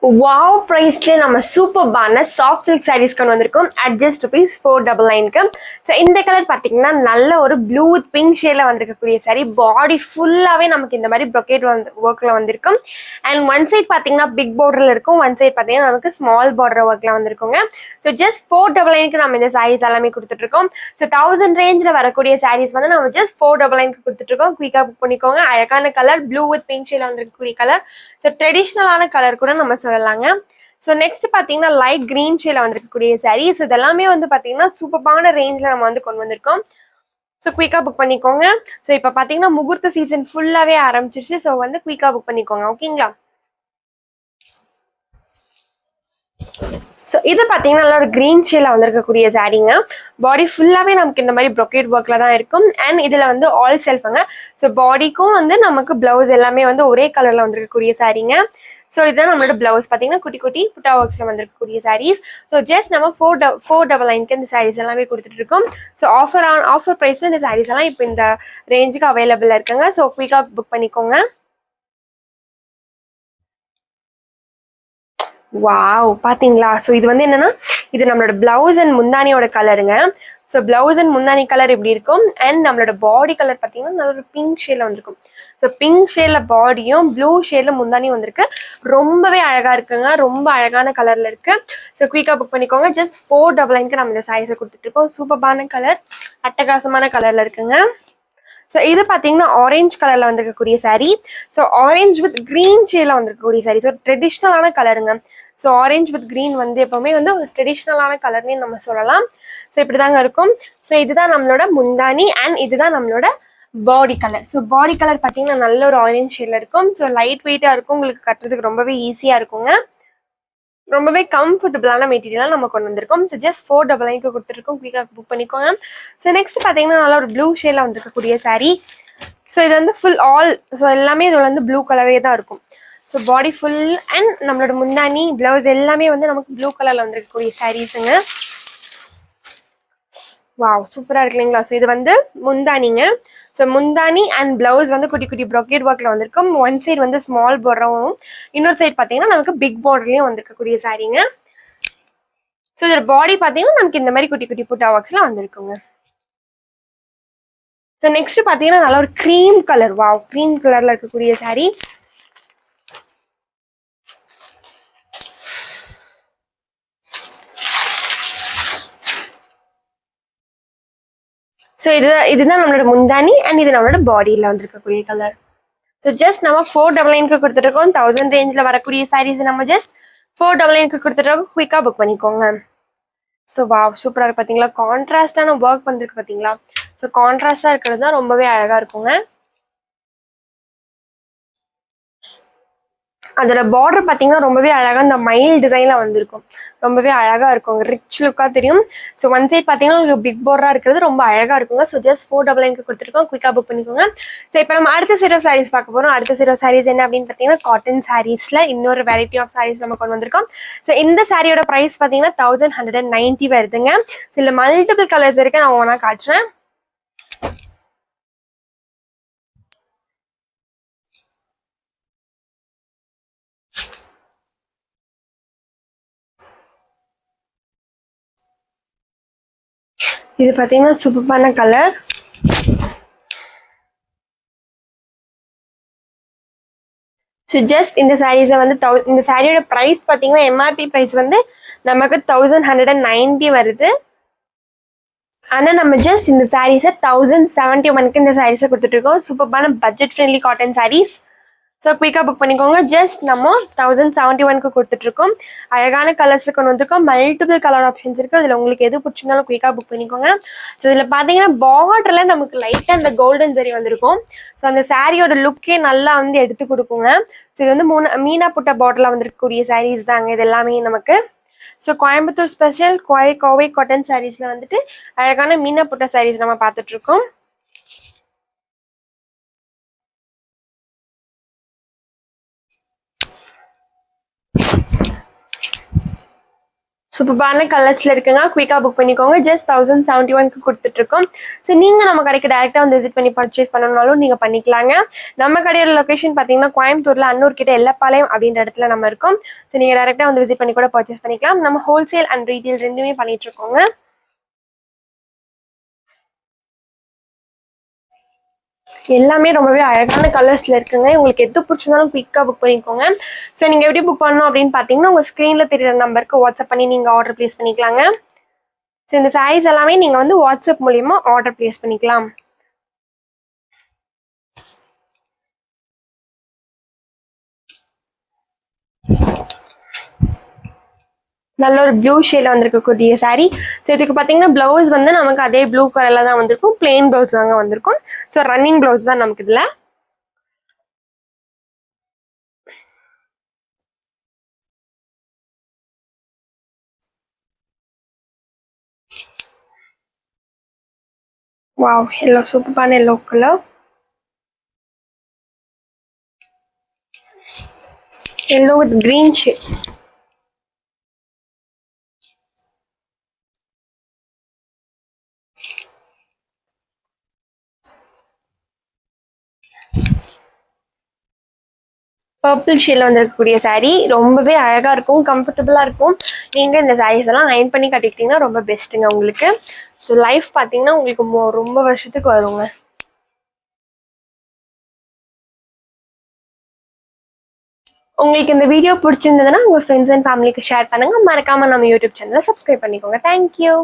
Wow ப்ரைஸ்லேயே நம்ம சூப்பர்பான soft silk saris கொண்டு வந்திருக்கோம் அட் ஜஸ்ட் ₹499க்கு. ஸோ இந்த கலர் பார்த்தீங்கன்னா நல்ல ஒரு ப்ளூ வித் பிங்க் ஷேடில் வந்திருக்கக்கூடிய சாரீ. பாடி ஃபுல்லாகவே நமக்கு இந்த மாதிரி ப்ரொக்கேட் ஒர்க்கில் வந்திருக்கும். அண்ட் ஒன் சைட் பார்த்தீங்கன்னா பிக் பார்டரில் இருக்கும், ஒன் சைட் பார்த்தீங்கன்னா நமக்கு ஸ்மால் பார்டர் ஒர்க்கில் வந்திருக்குங்க. ஸோ ஜஸ்ட் $499க்கு நம்ம இந்த சாரீஸ் எல்லாமே கொடுத்துட்ருக்கோம். ஸோ 1000 ரேஞ்சில் வரக்கூடிய சாரீஸ் வந்து நம்ம ஜஸ்ட் $499க்கு கொடுத்துட்ருக்கோம். குயிக்காக புக் பண்ணிக்கோங்க. அழகான கலர் ப்ளூ வித் பிங்க் ஷேடில் வந்திருக்கக்கூடிய கலர். ஸோ ட்ரெடிஷ்னலான கலர் கூட நம்ம சொல்லலாங்க. ஸோ நெக்ஸ்ட் பார்த்தீங்கன்னா லைட் கிரீன் ஷேட்ல வந்திருக்கக்கூடிய சாரீ. ஸோ இதெல்லாமே வந்து பார்த்தீங்கன்னா சூப்பரான ரேஞ்சில் நம்ம வந்து கொண்டு வந்திருக்கோம். ஸோ குயிக்காக புக் பண்ணிக்கோங்க. ஸோ இப்போ பார்த்தீங்கன்னா முகூர்த்த சீசன் ஃபுல்லாகவே ஆரம்பிச்சிருச்சு. ஸோ வந்து குயிக்காக புக் பண்ணிக்கோங்க, ஓகேங்களா? ஸோ இது பார்த்தீங்கன்னா நல்ல ஒரு கிரீன் ஷேட்ல வந்திருக்கக்கூடிய சாரீங்க. பாடி ஃபுல்லாகவே நமக்கு இந்த மாதிரி ப்ரொக்கேட் ஒர்க்கில் தான் இருக்கும். அண்ட் இதில் வந்து ஆல் செல்ஃபுங்க. ஸோ பாடிக்கும் வந்து நமக்கு பிளவுஸ் எல்லாமே வந்து ஒரே கலரில் வந்திருக்கக்கூடிய சாரீங்க. ஸோ இதுதான் நம்மளோட பிளவுஸ் பார்த்தீங்கன்னா குட்டி குட்டி புட்டா ஒர்க்ஸில் வந்திருக்கக்கூடிய சாரீஸ். ஸோ ஜஸ்ட் நம்ம $499க்கு இந்த சாரீஸ் எல்லாமே கொடுத்துட்டு இருக்கோம். ஸோ ஆஃபர் ப்ரைஸில் இந்த சாரீஸ் எல்லாம் இப்போ இந்த ரேஞ்சுக்கு அவைலபிளாக இருக்குங்க. ஸோ குயிக்காக புக் பண்ணிக்கோங்க. வாவ் பாத்தீங்களா? ஸோ இது வந்து என்னன்னா இது நம்மளோட பிளவுஸ் அண்ட் முந்தானியோட கலருங்க. ஸோ பிளவுஸ் அண்ட் முந்தானி கலர் இப்படி இருக்கும். அண்ட் நம்மளோட பாடி கலர் பார்த்தீங்கன்னா நல்ல ஒரு பிங்க் ஷேட்ல வந்திருக்கும். ஸோ பிங்க் ஷேட்ல பாடியும் ப்ளூ ஷேட்ல முந்தானியும் வந்திருக்கு. ரொம்பவே அழகா இருக்குங்க. ரொம்ப அழகான கலர்ல இருக்கு. ஸோ குயிக்காக புக் பண்ணிக்கோங்க. ஜஸ்ட் $499க்கு நம்ம இந்த சாரீஸை கொடுத்துட்டு இருக்கோம். சூப்பரான கலர், அட்டகாசமான கலர்ல இருக்குங்க. ஸோ இது பார்த்தீங்கன்னா ஆரஞ்சு கலரில் வந்திருக்கக்கூடிய sari. So orange with green ஷேடில் வந்திருக்கக்கூடிய சாரீ. ஸோ ட்ரெடிஷ்னலான கலருங்க. ஸோ ஆரஞ்சு வித் க்ரீன் வந்து எப்போவுமே வந்து ஒரு ட்ரெடிஷ்னலான கலர்னே நம்ம சொல்லலாம். ஸோ இப்படி தாங்க இருக்கும். ஸோ இதுதான் நம்மளோட முந்தானி அண்ட் இதுதான் நம்மளோட பாடி கலர். ஸோ பாடி கலர் பார்த்தீங்கன்னா நல்ல ஒரு ஆரஞ்சு ஷேடில் இருக்கும். ஸோ லைட் வெயிட்டாக இருக்கும், உங்களுக்கு கட்டுறதுக்கு ரொம்பவே ஈஸியாக இருக்குங்க. ரொம்பவே கம்ஃபர்டபுளான மெட்டீரியல் நம்ம கொண்டு வந்திருக்கோம். ஸோ ஜஸ்ட் $499க்கு கொடுத்துருக்கோம். குயிக்காக புக் பண்ணிக்கோங்க. ஸோ நெக்ஸ்ட் பார்த்தீங்கன்னா நல்லா ஒரு ப்ளூ ஷேடில் வந்திருக்கக்கூடிய சாரீ. ஸோ இது வந்து ஃபுல் ஆல் ஸோ எல்லாமே இது வந்து ப்ளூ கலரே தான் இருக்கும். ஸோ பாடி ஃபுல் அண்ட் நம்மளோட முந்தானி பிளவுஸ் எல்லாமே வந்து நமக்கு ப்ளூ கலரில் வந்திருக்கக்கூடிய சாரீஸுங்க. வாவ் சூப்பராக இருக்கு இல்லைங்களா? ஸோ இது வந்து முந்தானிங்க. ஸோ முந்தானி அண்ட் பிளவுஸ் வந்து குட்டி குட்டி ப்ரொக்கேட் ஒர்க்கில் வந்திருக்கும். ஒன் சைடு வந்து ஸ்மால் பார்டரும், இன்னொரு சைடு பார்த்தீங்கன்னா நமக்கு பிக் பார்டர்லையும் வந்திருக்கக்கூடிய சாரீங்க. ஸோ இதோட பாடி பார்த்தீங்கன்னா நமக்கு இந்த மாதிரி குட்டி குட்டி புட்டா ஒர்க்ஸ்லாம் வந்திருக்குங்க. ஸோ நெக்ஸ்ட் பார்த்தீங்கன்னா நல்லா ஒரு க்ரீம் கலர். வாவ் க்ரீம் கலரில் இருக்கக்கூடிய சாரீ. ஸோ இதுதான் நம்மளோட முந்தானி அண்ட் இது நம்மளோட பாடியில் வந்திருக்கக்கூடிய கலர். ஸோ ஜஸ்ட் நம்ம $499க்கு கொடுத்துருக்கோம். 1000 ரேஞ்சில் வரக்கூடிய சாரீஸ் நம்ம ஜஸ்ட் $499க்கு கொடுத்துருக்கோம். குயிக்காக புக் பண்ணிக்கோங்க. ஸோ வாவ் சூப்பராக இருக்கு பார்த்தீங்களா? கான்ட்ராஸ்டான ஒர்க் வந்துருக்கு பார்த்தீங்களா? ஸோ கான்ட்ராஸ்டாக இருக்கிறது தான் ரொம்பவே அழகாக இருக்குங்க. அதோட பார்டர் பார்த்தீங்கன்னா ரொம்பவே அழகாக இந்த மயில் டிசைனில் வந்திருக்கும். ரொம்பவே அழகாக இருக்கும், ரிச் லுக்காக தெரியும். ஸோ ஒன் சைட் பார்த்தீங்கன்னா உங்களுக்கு பிக் பார்டராக இருக்கிறது ரொம்ப அழகாக இருக்குங்க. ஸோ ஜஸ்ட் $499க்கு கொடுத்துருக்கோம். குயிக்காக புக் பண்ணிக்கோங்க. ஸோ இப்போ நம்ம அடுத்த செட் ஆஃப் சாரீஸ் பார்க்க போகிறோம். அடுத்த செட் ஆஃப் சாரீஸ் என்ன அப்படின்னு பார்த்தீங்கன்னா காட்டன் சாரீஸில் இன்னொரு வெரைட்டி ஆஃப் சாரீஸ் நம்ம கொண்டு வந்திருக்கோம். ஸோ இந்த சாரியோட ப்ரைஸ் பார்த்தீங்கன்னா 1190 வருதுங்க. சில மல்டிபிள் கலர்ஸ் இருக்கு, நான் ஒன்றா காட்டுறேன். இது பார்த்தீங்கன்னா சூப்பரான கலர். ஸோ ஜஸ்ட் இந்த சாரீஸை வந்து இந்த சாரியோட ப்ரைஸ் பார்த்தீங்கன்னா எம்ஆர்பி ப்ரைஸ் வந்து நமக்கு 1190 வருது. ஆனால் நம்ம ஜஸ்ட் இந்த சாரீஸை 1071க்கு இந்த சாரீஸை கொடுத்துட்ருக்கோம். சூப்பரான budget friendly cotton saris. So குயிக்காக புக் பண்ணிக்கோங்க. ஜஸ்ட் நம்ம 1071க்கு கொடுத்துட்ருக்கோம். அழகான கலர்ஸில் கொண்டு வந்திருக்கோம். மல்டிபிள் கலர் ஆப்ஷன்ஸ் இருக்குது. அதில் உங்களுக்கு எது பிடிச்சிருந்தாலும் குயிக்காக புக் பண்ணிக்கோங்க. ஸோ இதில் பார்த்தீங்கன்னா பார்டரில் நமக்கு லைட்டாக அந்த கோல்டன் ஜரி வந்திருக்கும். ஸோ அந்த சாரியோட லுக்கே நல்லா வந்து எடுத்து கொடுக்குங்க. ஸோ இது வந்து மீனா புட்ட பார்டரில் வந்திருக்கக்கூடிய சாரீஸ் தாங்க இது எல்லாமே நமக்கு. So Coimbatore special Kovai cotton சாரீஸில் வந்துட்டு அழகான மீனா புட்ட சாரீஸ் நம்ம பார்த்துட்ருக்கோம். சூப்பரான கலர்ஸில் இருக்குங்க. குயிக்காக புக் பண்ணிக்கோங்க. ஜஸ்ட் 1071க்கு கொடுத்துட்ருக்கோம். ஸோ நீங்கள் நம்ம கடைக்கு டேரெக்டாக வந்து விசிட் பண்ணி பர்ச்சேஸ் பண்ணணும்னாலும் நீங்கள் பண்ணிக்கலாங்க. நம்ம கடையோட லொக்கேஷன் பார்த்தீங்கன்னா கோயம்புத்தூரில் அன்னூர் கிட்ட எல்லப்பாளையம் அப்படின்ற இடத்துல நம்ம இருக்கோம். ஸோ நீங்கள் டேரெக்டாக வந்து விசிட் பண்ணி கூட பர்ச்சேஸ் பண்ணிக்கலாம். நம்ம ஹோல்சேல் அண்ட் ரீட்டெயில் ரெண்டுமே பண்ணிகிட்ருக்கோங்க. எல்லாமே ரொம்பவே அழகான கலர்ஸில் இருக்குங்க. உங்களுக்கு எது பிடிச்சிருந்தாலும் குயிக்காக புக் பண்ணிக்கோங்க. ஸோ நீங்கள் எப்படி புக் பண்ணணும் அப்படின்னு பார்த்தீங்கன்னா உங்கள் ஸ்க்ரீனில் தெரியுற நம்பருக்கு வாட்ஸ்அப் பண்ணி நீங்கள் ஆர்டர் ப்ளேஸ் பண்ணிக்கலாங்க. ஸோ இந்த சாரீஸ் எல்லாமே நீங்கள் வந்து வாட்ஸ்அப் மூலிமா ஆர்டர் ப்ளேஸ் பண்ணிக்கலாம். நல்ல ஒரு ப்ளூ ஷேடில் வந்திருக்கக்கூடிய சாரீ. ஸோ இதுக்கு பார்த்தீங்கன்னா ப்ளவுஸ் வந்து நமக்கு அதே ப்ளூ கலரில் தான் வந்திருக்கும். பிளெயின் ப்ளவுஸ் தாங்க வந்திருக்கும். ஸோ ரன்னிங் ப்ளவுஸ் தான் நமக்கு இதில். வாவ், எல்லோ சூப்பரான yellow colour. Yellow with green shade. Purple ஷேடில் வந்திருக்கக்கூடிய சாரீ ரொம்பவே அழகாக இருக்கும், கம்ஃபர்டபுளாக இருக்கும். நீங்கள் இந்த சாரீஸ் எல்லாம் அயன் பண்ணி கட்டிக்கிட்டிங்கன்னா ரொம்ப பெஸ்ட்டுங்க உங்களுக்கு. ஸோ லைஃப் பார்த்தீங்கன்னா உங்களுக்கு ரொம்ப வருஷத்துக்கு வருங்க. உங்களுக்கு இந்த வீடியோ பிடிச்சிருந்ததுன்னா உங்கள் ஃப்ரெண்ட்ஸ் அண்ட் ஃபேமிலிக்கு ஷேர் பண்ணுங்கள். மறக்காமல் நம்ம யூடியூப் சேனலை சப்ஸ்கிரைப் பண்ணிக்கோங்க. தேங்க்யூ.